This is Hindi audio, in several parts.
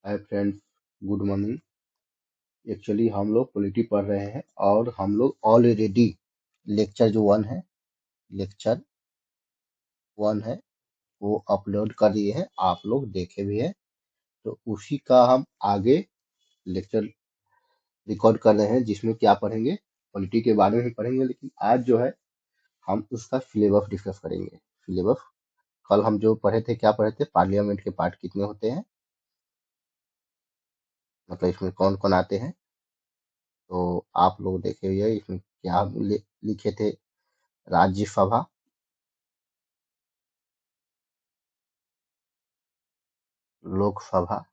Hi friends, good morning. Actually हम लोग पॉलिटी पढ़ रहे हैं और हम लोग ऑलरेडी लेक्चर जो लेक्चर वन है वो अपलोड कर दिए हैं, आप लोग देखे भी हैं। तो उसी का हम आगे लेक्चर रिकॉर्ड कर रहे हैं, जिसमें क्या पढ़ेंगे, पॉलिटी के बारे में ही पढ़ेंगे। लेकिन आज जो है हम उसका सिलेबस डिस्कस करेंगे। सिलेबस कल हम जो पढ़े थे, क्या पढ़े थे, पार्लियामेंट के पार्ट कितने होते हैं, मतलब इसमें कौन कौन आते हैं। तो आप लोग देखे हुए हैं, इसमें क्या लिखे थे, राज्यसभा, लोकसभा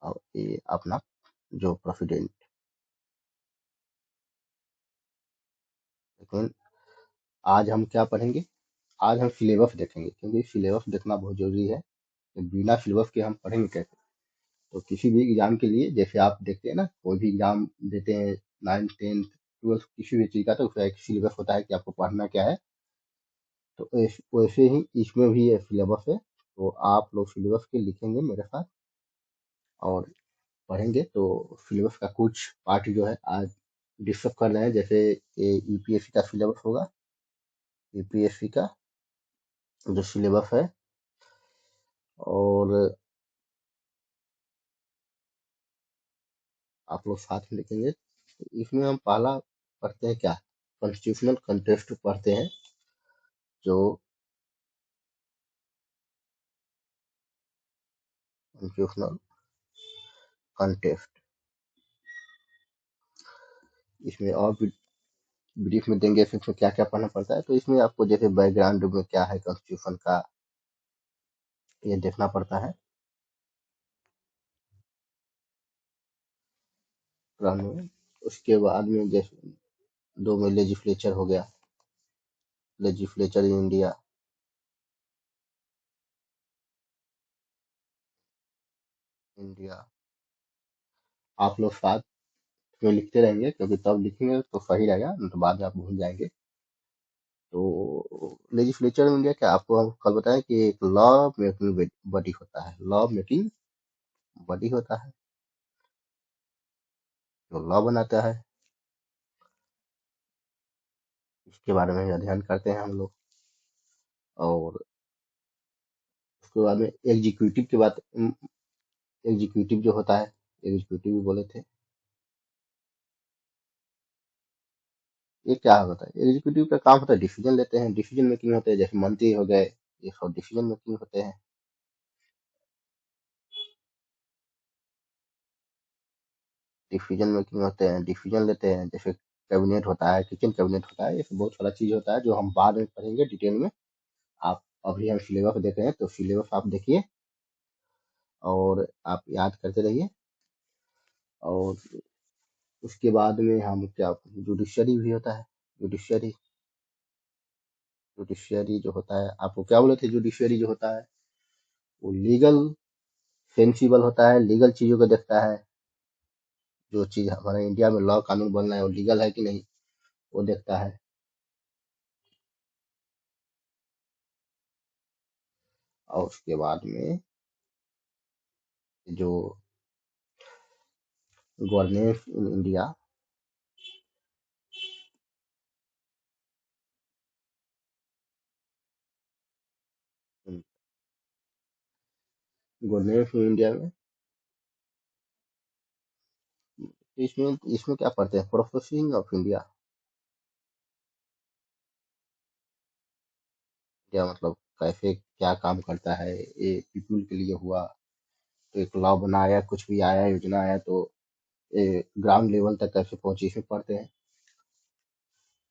और ये अपना जो प्रेसिडेंट। लेकिन आज हम क्या पढ़ेंगे, आज हम सिलेबस देखेंगे, क्योंकि सिलेबस देखना बहुत जरूरी है। तो बिना सिलेबस के हम पढ़ेंगे कैसे। तो किसी भी एग्जाम के लिए, जैसे आप देखते हैं ना, कोई भी एग्जाम देते हैं, 9th 10th 12th किसी भी चीज का, तो उसका एक सिलेबस होता है कि आपको पढ़ना क्या है। तो वैसे ही इसमें भी ये सिलेबस है। तो आप लोग सिलेबस के लिखेंगे मेरे साथ और पढ़ेंगे। तो सिलेबस का कुछ पार्ट जो है आज डिस्कस कर रहे हैं। जैसे ये यूपीएससी का सिलेबस होगा, यूपीएससी का जो सिलेबस है। और आप लोग साथ में लिखेंगे। इसमें हम पहला पढ़ते हैं क्या, कॉन्स्टिट्यूशनल कंटेस्ट पढ़ते हैं। जो कॉन्स्टिट्यूशनल कंटेस्ट, इसमें और भी ब्रीफ में देंगे फिर इसमें क्या क्या पढ़ना पड़ता है। तो इसमें आपको जैसे बैकग्राउंड में क्या है कॉन्स्टिट्यूशन का, ये देखना पड़ता है। पुराने में उसके बाद में जैसे दो में लेजिस्लेचर हो गया, लेजिस्लेचर इन इंडिया। इंडिया आप लोग साथ में लिखते रहेंगे, क्योंकि तब लिखेंगे तो सही रहेगा, नहीं तो बाद में आप भूल जाएंगे। तो लेजिस्लेचर में इंडिया क्या, आपको हम कल बताया कि एक लॉ मेकिंग बॉडी होता है, लॉ मेकिंग बॉडी होता है जो लॉ बनाता है। इसके बारे में अध्ययन करते हैं हम लोग। और उसके बाद में एग्जीक्यूटिव की बात, एग्जीक्यूटिव जो होता है, एग्जीक्यूटिव भी बोले थे। ये क्या होता है, एग्जीक्यूटिव का काम होता है डिसीजन लेते हैं, डिसीजन मेकिंग होते हैं, जैसे मंत्री हो गए, ये सब डिसीजन मेकिंग होते हैं। डिसीजन मेकिंग होते हैं, डिसीजन लेते हैं। जैसे कैबिनेट होता है, किचन कैबिनेट होता है, ये सब बहुत सारा चीज होता है जो हम बाद में पढ़ेंगे डिटेल में। आप अभी हम सिलेबस देख रहे हैं, तो सिलेबस आप देखिए और आप याद करते रहिए। और उसके बाद में हम क्या, जुडिशरी भी होता है। जुडिशरी, जुडिशरी जो होता है, आपको क्या बोले थे, जुडिशरी जो होता है वो लीगल सेंसिबल होता है, लीगल चीजों को देखता है। जो चीज हमारे इंडिया में लॉ कानून बन रहा है वो लीगल है कि नहीं, वो देखता है। और उसके बाद में जो governance in India, governance in India में, इसमें इसमें क्या पढ़ते हैं, प्रोसेसिंग ऑफ इंडिया। क्या मतलब कैसे क्या काम करता है, ये पीपुल के लिए हुआ, तो एक लॉ बनाया, कुछ भी आया, योजना आया, तो ये ग्राउंड लेवल तक कैसे पहुंची, इसमें पढ़ते हैं।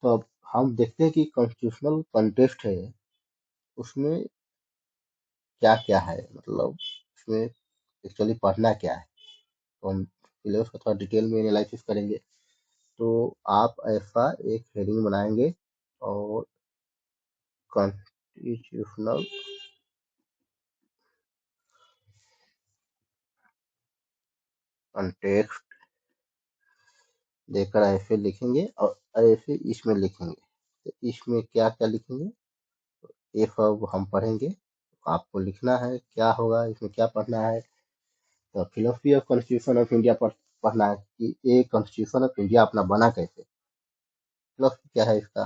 तो अब हम देखते हैं कि कॉन्स्टिट्यूशनल कंटेस्ट है, उसमें क्या क्या है, मतलब उसमें एक्चुअली पढ़ना क्या है। तो हम सिलेबस को थोड़ा डिटेल में एनालिसिस करेंगे। तो आप ऐसा एक हेडिंग बनाएंगे, और कॉन्स्टिट्यूशनल कंटेक्स्ट देकर ऐसे लिखेंगे और ऐसे इसमें लिखेंगे। तो इसमें क्या क्या लिखेंगे ये सब हम पढ़ेंगे। आपको लिखना है क्या होगा, इसमें क्या पढ़ना है। तो philosophy of constitution of India पढ़ना है कि ये कॉन्स्टिट्यूशन ऑफ इंडिया अपना बना कैसे, फिलोसफी क्या है इसका।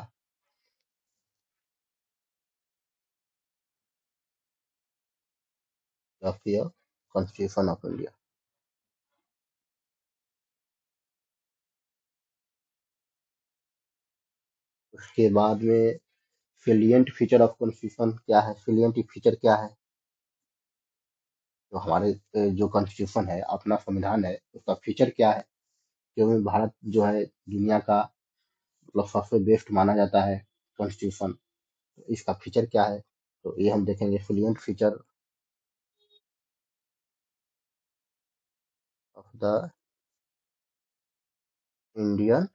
Philosophy of constitution of India. उसके बाद में सिलियंट फीचर ऑफ कॉन्स्टिट्यूशन क्या है, सिलियंट फीचर क्या है। तो हमारे जो कॉन्स्टिट्यूशन है, अपना संविधान है, उसका फीचर क्या है। क्योंकि भारत जो है दुनिया का मतलब सबसे बेस्ट माना जाता है कॉन्स्टिट्यूशन, तो इसका फीचर क्या है। तो ये हम देखेंगे fluent feature of the Indian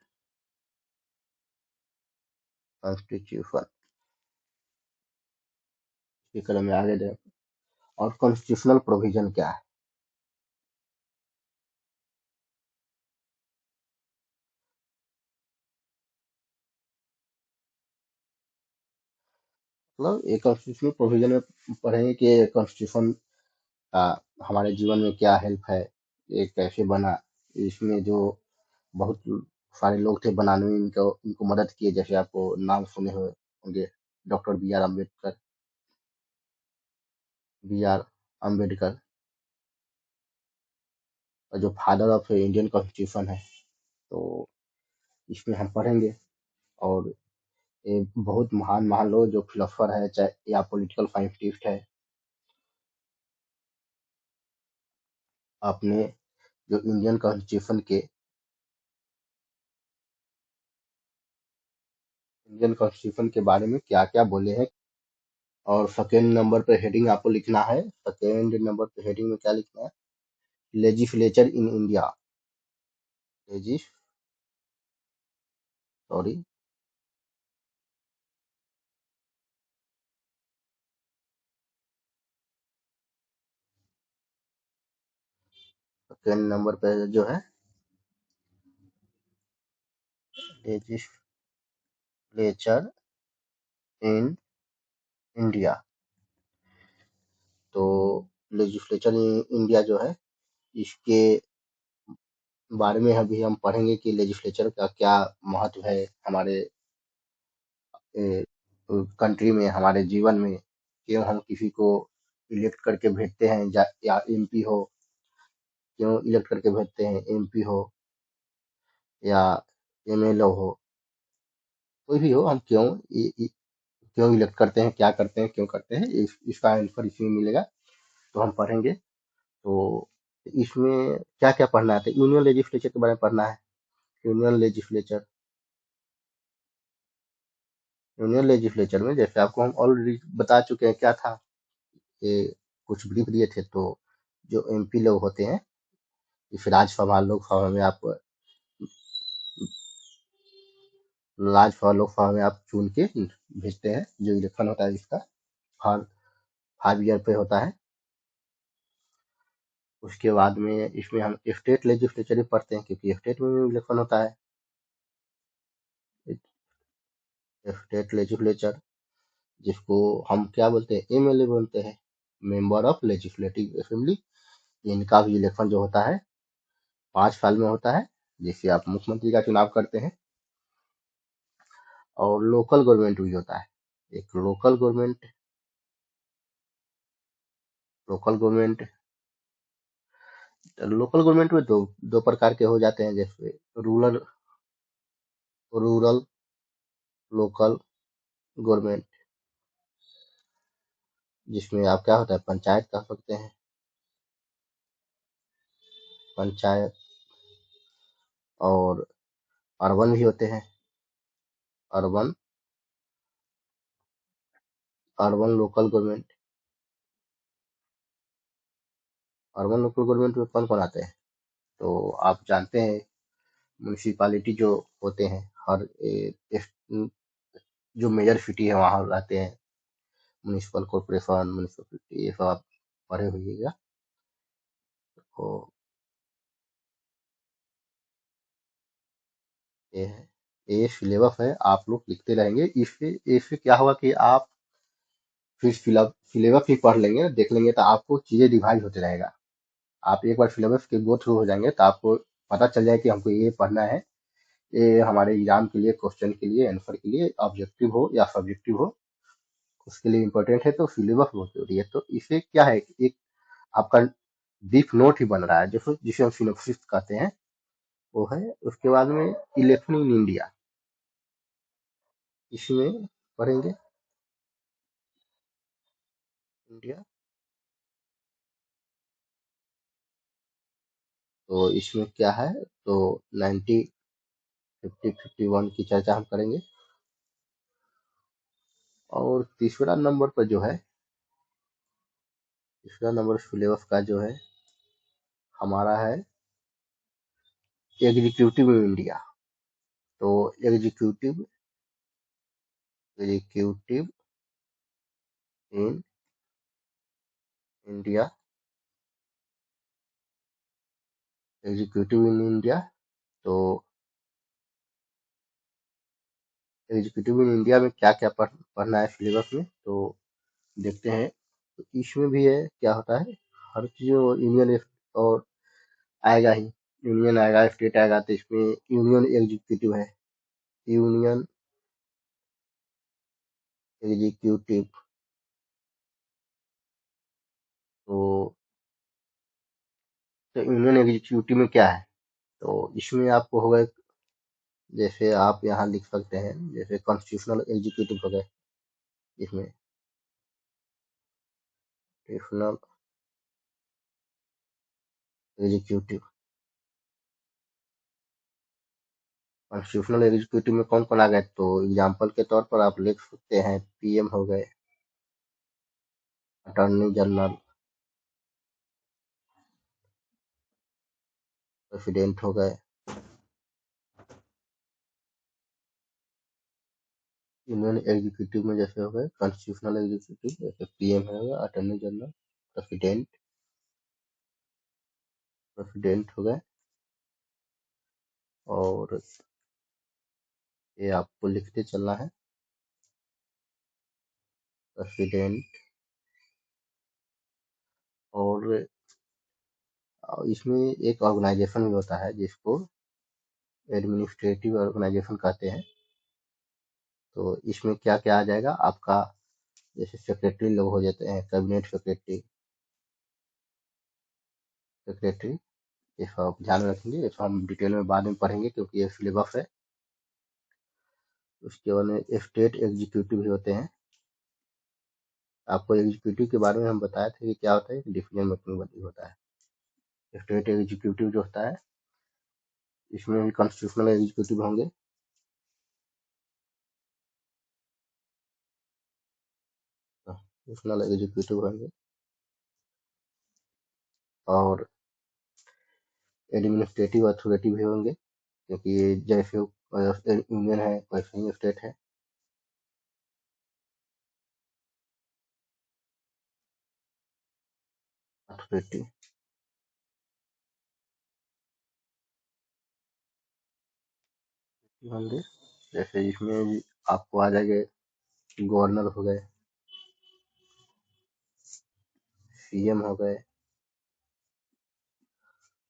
constitution. इसके क्रम में आगे दें। और कॉन्स्टिट्यूशनल प्रोविजन क्या है। मतलब एक कॉन्स्टिट्यूशनल प्रोविजन में पढ़ेंगे कि कॉन्स्टिट्यूशन का हमारे जीवन में क्या हेल्प है, ये कैसे बना। इसमें जो बहुत सारे लोग थे बनाने में, इनको मदद किए, जैसे आपको नाम सुने हुए होंगे डॉक्टर बी आर अम्बेडकर, और जो फादर ऑफ इंडियन कॉन्स्टिट्यूशन है। तो इसमें हम पढ़ेंगे। और ये बहुत महान महान लोग जो फिलोसफर है चाहे या पॉलिटिकल साइंटिस्ट है, आपने जो इंडियन कॉन्स्टिट्यूशन के बारे में क्या क्या बोले हैं। और सेकेंड नंबर पे हेडिंग आपको लिखना है, सेकेंड नंबर पे हेडिंग में क्या लिखना है, legislature in India. Legis sorry second number पे जो है लेजिस्लेचर इन इंडिया। तो लेजिस्लेचर इन इंडिया जो है, इसके बारे में अभी हम पढ़ेंगे कि लेजिस्लेचर का क्या महत्व है हमारे कंट्री में, हमारे जीवन में। क्यों हम किसी को इलेक्ट करके भेजते हैं, या एमपी हो, क्यों इलेक्ट करके भेजते हैं, एमपी हो या एमएलए हो, कोई भी हो, हम क्यों इलेक्ट करते हैं, क्या करते हैं, क्यों करते हैं, इसका आंसर इसमें मिलेगा। तो हम पढ़ेंगे। तो इसमें क्या क्या पढ़ना है, तो यूनियन लेजिस्लेचर के बारे में पढ़ना है। यूनियन लेजिस्लेचर यूनियन लेजिस्लेचर में जैसे आपको हम ऑलरेडी बता चुके हैं क्या था, ये कुछ ब्रीफ दिए थे। तो जो एमपी लोग होते हैं, इस राज्यसभा लोकसभा में आप राज्यसभा लोकसभा में आप चुन के भेजते हैं, जो इलेक्शन होता है इसका हर 5 ईयर पे होता है। उसके बाद में इसमें हम स्टेट लेजिस्लेचर भी पढ़ते हैं, क्योंकि स्टेट में भी इलेक्शन होता है। स्टेट लेजिस्लेचर जिसको हम क्या बोलते हैं, एमएलए बोलते हैं, मेंबर ऑफ लेजिस्लेटिव असेंबली। इनका भी इलेक्शन जो होता है 5 साल में होता है, जिससे आप मुख्यमंत्री का चुनाव करते हैं। और लोकल गवर्नमेंट भी होता है। एक लोकल गवर्नमेंट लोकल गवर्नमेंट में दो दो प्रकार के हो जाते हैं, जैसे रूरल रूरल लोकल गवर्नमेंट, जिसमें आप क्या होता है, पंचायत कह सकते हैं, पंचायत। और अर्बन भी होते हैं, urban urban local government. Urban local government में कौन कौन आते हैं, तो आप जानते हैं म्यूनिसिपालिटी जो होते हैं, हर जो मेजर सिटी है वहाँ रहते हैं म्यूनिसिपल कॉरपोरेशन, म्यूनिसिपलिटी, ये सब आप पढ़े होइएगा। तो ये है, ये सिलेबस है, आप लोग लिखते रहेंगे। इससे इससे क्या होगा कि आप फिर सिलेबस भी पढ़ लेंगे, देख लेंगे, तो आपको चीजें रिवाइज होते रहेगा। आप एक बार सिलेबस के गो थ्रू हो जाएंगे तो आपको पता चल जाए कि हमको ये पढ़ना है, ये हमारे एग्जाम के लिए, क्वेश्चन के लिए, आंसर के लिए, ऑब्जेक्टिव हो या सब्जेक्टिव हो, उसके लिए इम्पोर्टेंट है। तो सिलेबस बहुत जरूरी है। तो इसे क्या है कि एक आपका ब्रीफ नोट ही बन रहा है, जिसे जिसे हम सिनॉप्सिस कहते हैं, वो है। उसके बाद में इलेक्शन इन इंडिया, इसमें पढ़ेंगे इंडिया। तो इसमें क्या है, तो 90, 50, 51 की चर्चा हम करेंगे। और तीसरा नंबर पर जो है, तीसरा नंबर सिलेबस का जो है हमारा है एग्जीक्यूटिव इन इंडिया। तो executive executive in India, executive in India. तो एग्जीक्यूटिव इन इंडिया में क्या क्या पढ़ना है सिलेबस में, तो देखते हैं। तो इसमें भी है, क्या होता है, हर चीज यूनियन और आएगा ही, यूनियन आएगा, स्टेट आएगा, तो इसमें यूनियन एग्जीक्यूटिव है, यूनियन एग्जीक्यूटिव। तो यूनियन एग्जीक्यूटिव में क्या है, तो इसमें आपको होगा, जैसे आप यहाँ लिख सकते हैं, जैसे कॉन्स्टिट्यूशनल एग्जीक्यूटिव हो गए, इसमें कॉन्स्टिट्यूशनल एग्जीक्यूटिव। कॉन्स्टिट्यूशनल एग्जीक्यूटिव में कौन कौन आ गए, तो एग्जाम्पल के तौर पर आप लिख सकते हैं, पीएम हो गए, अटॉर्नी जनरल, प्रेसिडेंट हो गए। यूनियन एग्जीक्यूटिव में जैसे हो गए कॉन्स्टिट्यूशनल एग्जीक्यूटिव, जैसे पीएम हो गया, अटॉर्नी जनरल, प्रेसिडेंट, प्रेसिडेंट हो गए। और ये आपको लिखते चलना है, प्रेसिडेंट। और इसमें एक ऑर्गेनाइजेशन भी होता है जिसको एडमिनिस्ट्रेटिव ऑर्गेनाइजेशन कहते हैं। तो इसमें क्या क्या आ जाएगा आपका, जैसे सेक्रेटरी लोग हो जाते हैं, कैबिनेट सेक्रेटरी, सेक्रेटरी, ये सब ध्यान में रखेंगे। ये सब हम डिटेल में बाद में पढ़ेंगे क्योंकि ये सिलेबस है। उसके बाद में स्टेट एग्जीक्यूटिव भी होते हैं। आपको एग्जीक्यूटिव के बारे में हम बताए थे कि क्या होता है, डिसीजन मेकिंग बॉडी होता है। स्टेट एग्जीक्यूटिव जो होता है, इसमें भी कॉन्स्टिट्यूशनल एग्जीक्यूटिव होंगे, कॉन्स्टिट्यूशनल एग्जीक्यूटिव होंगे। और एडमिनिस्ट्रेटिव अथॉरिटी भी होंगे, क्योंकि ये जैसे यूनियन है वैसे ही स्टेट है। अथॉरिटी होंगे, जैसे इसमें भी आपको आ जाएंगे, गवर्नर हो गए, सीएम हो गए,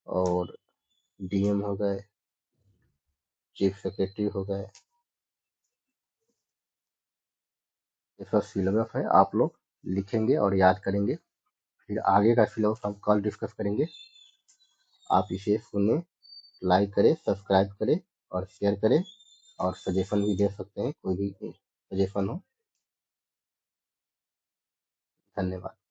और डीएम हो गए, चीफ सेक्रेटरी हो गए। ये सब सिलेबस है, आप लोग लिखेंगे और याद करेंगे। फिर आगे का सिलेबस हम कल डिस्कस करेंगे। आप इसे सुने, लाइक करें, सब्सक्राइब करें और शेयर करें, और सजेशन भी दे सकते हैं, कोई भी सजेशन हो। धन्यवाद।